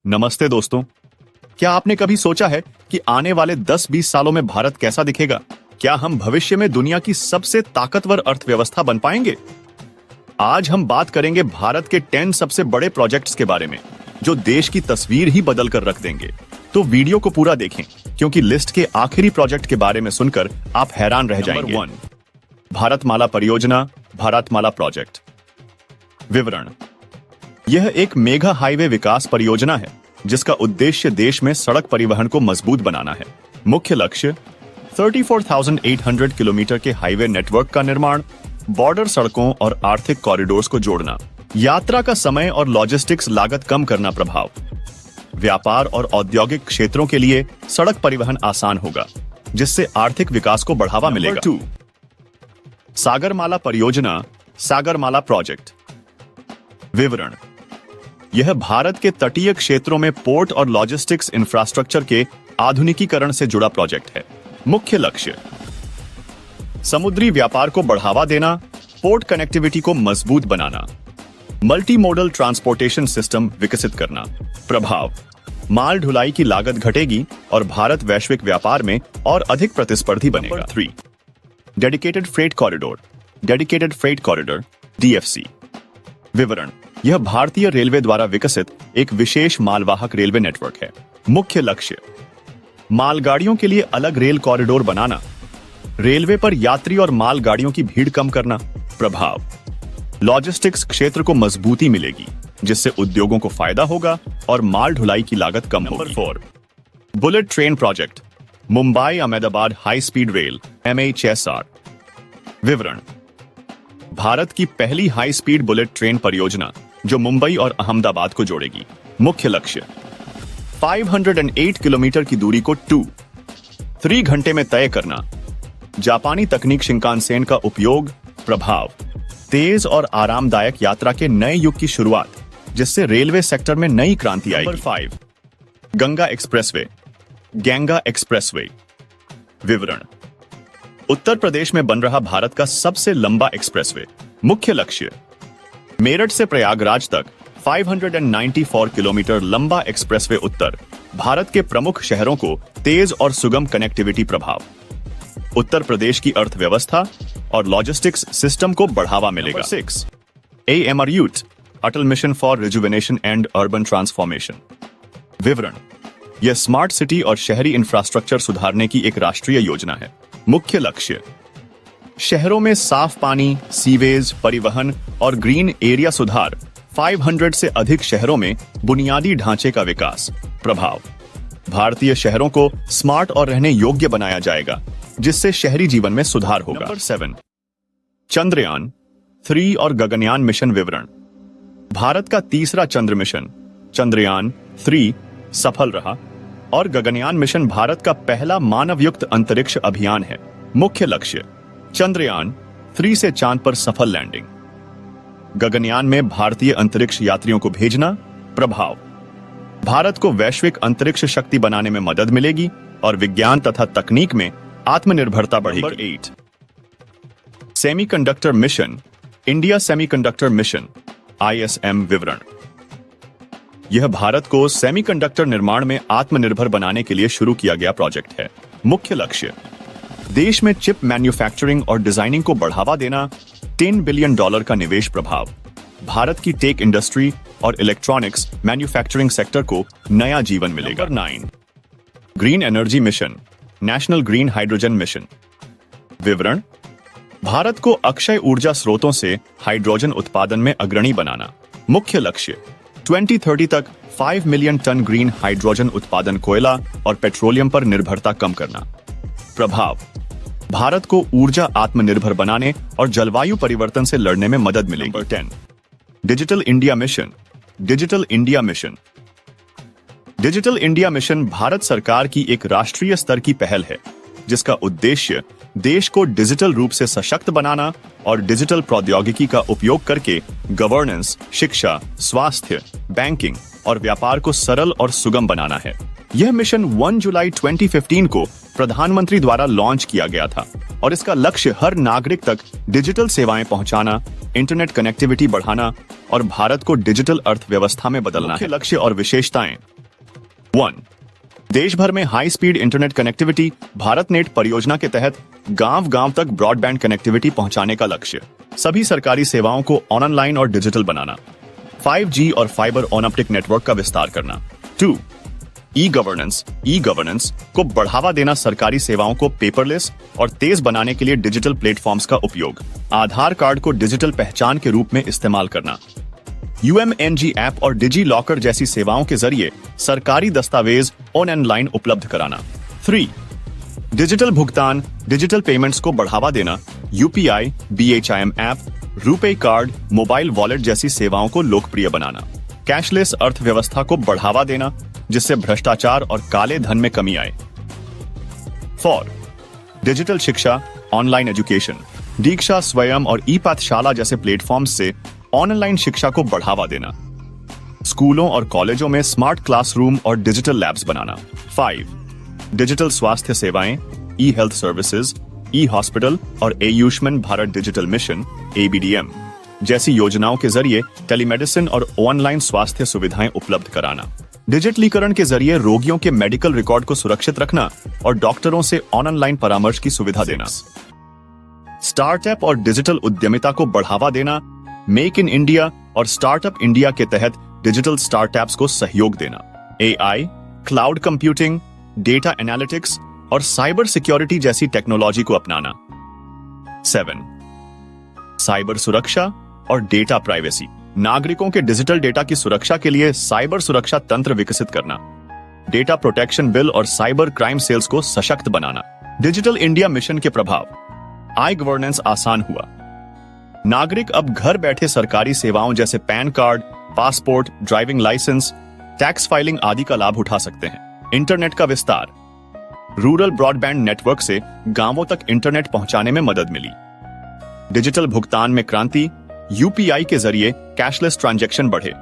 नमस्ते दोस्तों। क्या आपने कभी सोचा है कि आने वाले 10-20 सालों में भारत कैसा दिखेगा? क्या हम भविष्य में दुनिया की सबसे ताकतवर अर्थव्यवस्था बन पाएंगे? आज हम बात करेंगे भारत के 10 सबसे बड़े प्रोजेक्ट्स के बारे में, जो देश की तस्वीर ही बदल कर रख देंगे। तो वीडियो को पूरा देखें, क्योंकि लिस्ट के आखिरी प्रोजेक्ट के बारे में सुनकर आप हैरान रह जाएंगे। 1. भारतमाला परियोजना, भारतमाला प्रोजेक्ट। विवरण: यह एक मेगा हाईवे विकास परियोजना है जिसका उद्देश्य देश में सड़क परिवहन को मजबूत बनाना है। मुख्य लक्ष्य 34,800 किलोमीटर के हाईवे नेटवर्क का निर्माण, बॉर्डर सड़कों और आर्थिक कॉरिडोर्स को जोड़ना, यात्रा का समय और लॉजिस्टिक्स लागत कम करना। प्रभाव: व्यापार और औद्योगिक क्षेत्रों के लिए सड़क परिवहन आसान होगा, जिससे आर्थिक विकास को बढ़ावा मिलेगा। 2. सागरमाला परियोजना, सागरमाला प्रोजेक्ट। विवरण: यह भारत के तटीय क्षेत्रों में पोर्ट और लॉजिस्टिक्स इंफ्रास्ट्रक्चर के आधुनिकीकरण से जुड़ा प्रोजेक्ट है। मुख्य लक्ष्य समुद्री व्यापार को बढ़ावा देना, पोर्ट कनेक्टिविटी को मजबूत बनाना, मल्टी मोडल ट्रांसपोर्टेशन सिस्टम विकसित करना। प्रभाव: माल ढुलाई की लागत घटेगी और भारत वैश्विक व्यापार में और अधिक प्रतिस्पर्धी बनेगा। 3. Dedicated freight corridor, dedicated freight corridor DFC। विवरण: यह भारतीय रेलवे द्वारा विकसित एक विशेष मालवाहक रेलवे नेटवर्क है। मुख्य लक्ष्य मालगाड़ियों के लिए अलग रेल कॉरिडोर बनाना, रेलवे पर यात्री और मालगाड़ियों की भीड़ कम करना। प्रभाव: लॉजिस्टिक्स क्षेत्र को मजबूती मिलेगी, जिससे उद्योगों को फायदा होगा और माल ढुलाई की लागत कम होगी। 4. Bullet train project, Mumbai Ahmedabad high speed rail MHSR। विवरण: भारत की पहली हाई स्पीड बुलेट ट्रेन परियोजना जो मुंबई और अहमदाबाद को जोड़ेगी। मुख्य लक्ष्य 508 किलोमीटर की दूरी को 2-3 घंटे में तय करना, जापानी तकनीक शिंकानसेन का उपयोग। प्रभाव: तेज और आरामदायक यात्रा के नए युग की शुरुआत, जिससे रेलवे सेक्टर में नई क्रांति आएगी। 5. Ganga expressway, Ganga expressway. विवरण: उत्तर प्रदेश में बन रहा भारत का सबसे लंबा एक्सप्रेसवे। मुख्य लक्ष्य मेरठ से प्रयागराज तक 594 किलोमीटर लंबा एक्सप्रेसवे उत्तर भारत के प्रमुख शहरों को तेज और सुगम कनेक्टिविटी। प्रभाव: उत्तर प्रदेश की अर्थव्यवस्था और लॉजिस्टिक्स सिस्टम को बढ़ावा मिलेगा। 6. AMR youth, Atal mission for rejuvenation and urban transformation. विवरण: यह स्मार्ट सिटी और शहरी इंफ्रास्ट्रक्चर सुधारने की एक राष्ट्रीय योजना है। मुख्य लक्ष्य शहरों में साफ पानी, सीवेज, परिवहन और ग्रीन एरिया सुधार, 500 से अधिक शहरों में बुनियादी ढांचे का विकास। प्रभाव: भारतीय शहरों को स्मार्ट और रहने योग्य बनाया जाएगा, जिससे शहरी जीवन में सुधार होगा। 7. चंद्रयान 3 और गगनयान मिशन। विवरण: भारत का तीसरा चंद्र मिशन चंद्रयान 3 सफल रहा और गगनयान मिशन भारत का पहला मानवयुक्त अंतरिक्ष अभियान है। मुख्य लक्ष्य चंद्रयान 3 से चांद पर सफल लैंडिंग, गगनयान में भारतीय अंतरिक्ष यात्रियों को भेजना। प्रभाव: भारत को वैश्विक अंतरिक्ष शक्ति बनाने में मदद मिलेगी और विज्ञान तथा तकनीक में आत्मनिर्भरता बढ़ेगी। 8. Semiconductor mission, India semiconductor mission ISM। विवरण: यह भारत को सेमीकंडक्टर निर्माण में आत्मनिर्भर बनाने के लिए शुरू किया गया प्रोजेक्ट है। मुख्य लक्ष्य देश में चिप मैन्युफैक्चरिंग और डिजाइनिंग को बढ़ावा देना, $10 बिलियन का निवेश। प्रभाव: भारत की टेक इंडस्ट्री और इलेक्ट्रॉनिक्स मैन्युफैक्चरिंग सेक्टर को नया जीवन मिलेगा। 9. Green energy mission, national green hydrogen mission. विवरण: भारत को अक्षय ऊर्जा स्रोतों से हाइड्रोजन उत्पादन में अग्रणी बनाना। मुख्य लक्ष्य 2030 तक 5 मिलियन टन ग्रीन हाइड्रोजन उत्पादन, कोयला और पेट्रोलियम पर निर्भरता कम करना। प्रभाव: भारत को ऊर्जा आत्मनिर्भर बनाने और जलवायु परिवर्तन से लड़ने में मदद मिलेगी। 10. Digital India mission, digital India mission. Digital India mission Bharat सरकार की एक राष्ट्रीय स्तर की पहल है, जिसका उद्देश्य देश को डिजिटल रूप से सशक्त बनाना और डिजिटल प्रौद्योगिकी का उपयोग करके गवर्नेंस, शिक्षा, स्वास्थ्य, बैंकिंग और व्यापार को सरल और सुगम बनाना है। यह मिशन 1 जुलाई 2015 को प्रधानमंत्री द्वारा लॉन्च किया गया था और इसका लक्ष्य हर नागरिक तक डिजिटल सेवाएं पहुंचाना, इंटरनेट कनेक्टिविटी बढ़ाना और भारत को डिजिटल अर्थव्यवस्था में बदलना है। लक्ष्य और विशेषताएं: 1. देश भर में high speed internet connectivity. Bharat net परियोजना के तहत गांव-गांव तक ब्रॉडबैंड कनेक्टिविटी पहुंचाने का लक्ष्य। सभी सरकारी सेवाओं को ऑनलाइन और डिजिटल बनाना। 5G और फाइबर ऑप्टिक नेटवर्क का विस्तार करना। 2. ई गवर्नेंस को बढ़ावा देना। सरकारी सेवाओं को पेपरलेस और तेज बनाने के लिए डिजिटल प्लेटफॉर्म्स का उपयोग। आधार कार्ड को डिजिटल पहचान के रूप में इस्तेमाल करना। UMNG ऐप और डिजी लॉकर जैसी सेवाओं के जरिए सरकारी दस्तावेज ऑनलाइन उपलब्ध कराना। 3. डिजिटल भुगतान, डिजिटल पेमेंट्स को बढ़ावा देना। UPI, BHIM app, RuPay card, mobile wallet जैसी सेवाओं को लोकप्रिय बनाना। कैशलेस अर्थव्यवस्था को बढ़ावा देना, जिससे भ्रष्टाचार और काले धन में कमी आए। 4. डिजिटल शिक्षा, ऑनलाइन एजुकेशन। दीक्षा, स्वयं और ई पाठशाला जैसे प्लेटफॉर्म्स से ऑनलाइन शिक्षा को बढ़ावा देना। स्कूलों और कॉलेजों में स्मार्ट क्लासरूम और डिजिटल लैब्स बनाना। 5. डिजिटल स्वास्थ्य सेवाएं, ई हेल्थ सर्विसेज, ई हॉस्पिटल और Ayushman Bharat digital mission ABDM जैसी योजनाओं के जरिए टेलीमेडिसिन और ऑनलाइन स्वास्थ्य सुविधाएं उपलब्ध कराना। डिजिटलीकरण के जरिए रोगियों के मेडिकल रिकॉर्ड को सुरक्षित रखना और डॉक्टरों से ऑनलाइन परामर्श की सुविधा देना। स्टार्टअप और डिजिटल उद्यमिता को बढ़ावा देना। मेक इन इंडिया और स्टार्टअप इंडिया के तहत डिजिटल स्टार्टअप्स को सहयोग देना। AI, cloud computing, data analytics और साइबर सिक्योरिटी जैसी टेक्नोलॉजी को अपनाना। 7. साइबर सुरक्षा और डेटा प्राइवेसी। नागरिकों के डिजिटल डेटा की सुरक्षा के लिए साइबर सुरक्षा तंत्र विकसित करना। डेटा प्रोटेक्शन बिल और साइबर क्राइम सेल्स को सशक्त बनाना। डिजिटल इंडिया मिशन के प्रभाव। आई गवर्नेंस आसान हुआ। नागरिक अब घर बैठे सरकारी सेवाओं जैसे PAN card, passport, driving licence, tax filing आदि का लाभ उठा सकते हैं। इंटरनेट का विस्तार। रूरल ब्रॉडबैंड नेटवर्क से गांवों तक इंटरनेट पहुंचाने में मदद मिली। डिजिटल भुगतान में क्रांति। UPI के जरिए कैशलेस ट्रांजैक्शन बढ़े,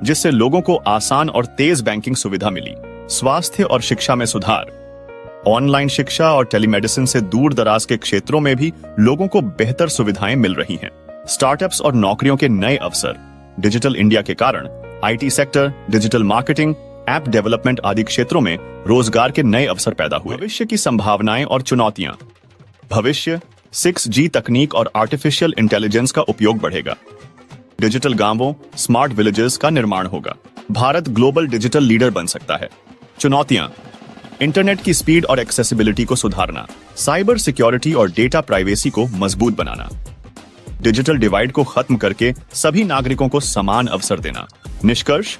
जिससे लोगों को आसान और तेज बैंकिंग सुविधा मिली। स्वास्थ्य और शिक्षा में सुधार। ऑनलाइन शिक्षा और टेलीमेडिसिन से दूर दराज के क्षेत्रों में भी लोगों को बेहतर सुविधाएं मिल रही हैं। स्टार्टअप्स और नौकरियों के नए अवसर। डिजिटल इंडिया के कारण IT sector, digital marketing, app development आदि क्षेत्रों में रोजगार के नए अवसर पैदा हुए। भविष्य की संभावनाएं और चुनौतियां। भविष्य 6G तकनीक और आर्टिफिशियल इंटेलिजेंस का उपयोग बढ़ेगा। डिजिटल गांवों, स्मार्ट विलेजेस का निर्माण होगा। भारत ग्लोबल डिजिटल लीडर बन सकता है। चुनौतियां। इंटरनेट की स्पीड और एक्सेसिबिलिटी को सुधारना। साइबर सिक्योरिटी और डेटा प्राइवेसी को मजबूत बनाना। डिजिटल डिवाइड को खत्म करके सभी नागरिकों को समान अवसर देना। निष्कर्ष,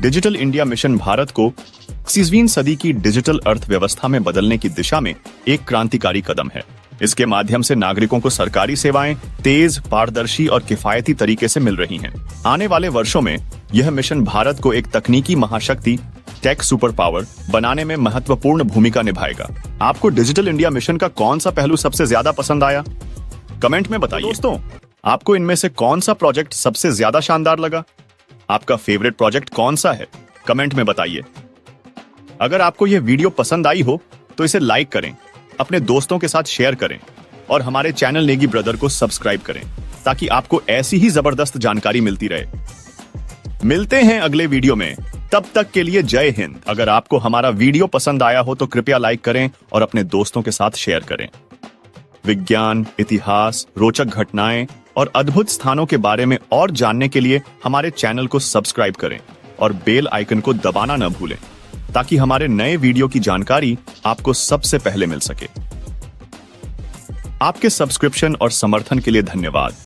डिजिटल इंडिया मिशन भारत को 21वीं सदी की डिजिटल अर्थव्यवस्था में बदलने की दिशा में एक क्रांतिकारी कदम है। इसके माध्यम से नागरिकों को सरकारी सेवाएं तेज, पारदर्शी और किफायती तरीके से मिल रही हैं। आने वाले वर्षों में यह मिशन भारत को एक तकनीकी महाशक्ति, टेक सुपर पावर बनाने में महत्वपूर्ण भूमिका निभाएगा। आपको डिजिटल इंडिया मिशन का कौन सा पहलू सबसे ज्यादा पसंद आया? कमेंट में बताइए। दोस्तों, आपको इनमें से कौन सा प्रोजेक्ट सबसे ज्यादा शानदार लगा? आपका फेवरेट प्रोजेक्ट कौन सा है? कमेंट में बताइए। अगर आपको यह वीडियो पसंद आई हो तो इसे लाइक करें, अपने दोस्तों के साथ शेयर करें और हमारे चैनल नेगी ब्रदर को सब्सक्राइब करें ताकि आपको ऐसी ही जबरदस्त जानकारी मिलती रहे। मिलते हैं अगले वीडियो में, तब तक के लिए जय हिंद। अगर आपको हमारा वीडियो पसंद आया हो तो कृपया लाइक करें और अपने दोस्तों के साथ शेयर करें। विज्ञान, इतिहास, रोचक घटनाएं और अद्भुत स्थानों के बारे में और जानने के लिए हमारे चैनल को सब्सक्राइब करें और बेल आइकन को दबाना न भूलें ताकि हमारे नए वीडियो की जानकारी आपको सबसे पहले मिल सके। आपके सब्सक्रिप्शन और समर्थन के लिए धन्यवाद।